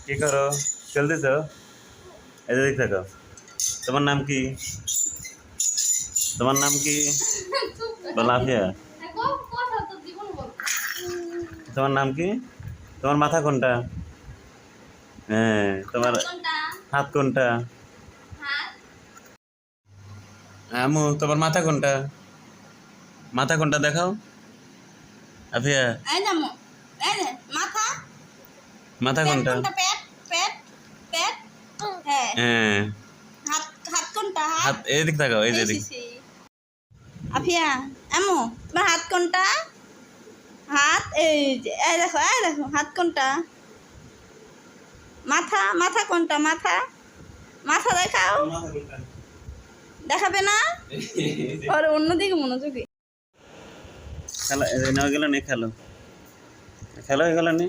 কি করো চলতেছ এদিক থাকো তোমার নাম কি তোমার নাম কি বলো আফিয়া তোমার নাম কি তোমার মাথা কোনটা হ্যাঁ তোমার হাত কোনটা আমু তোমার মাথা কোনটা দেখাও আফিয়া মাথা কোনটা হ্যাঁ হাত এদিক তাকাও এই যে এদিক আফিয়া আমু তোমার হাত কোনটা হাত এই যে এই দেখো হাত কোনটা মাথা কোনটা মাথা দেখাও দেখাবে না আর অন্যদিকে মনোযোগী খেলা নেওয়া গেল নি খেলো হয়ে গেল নি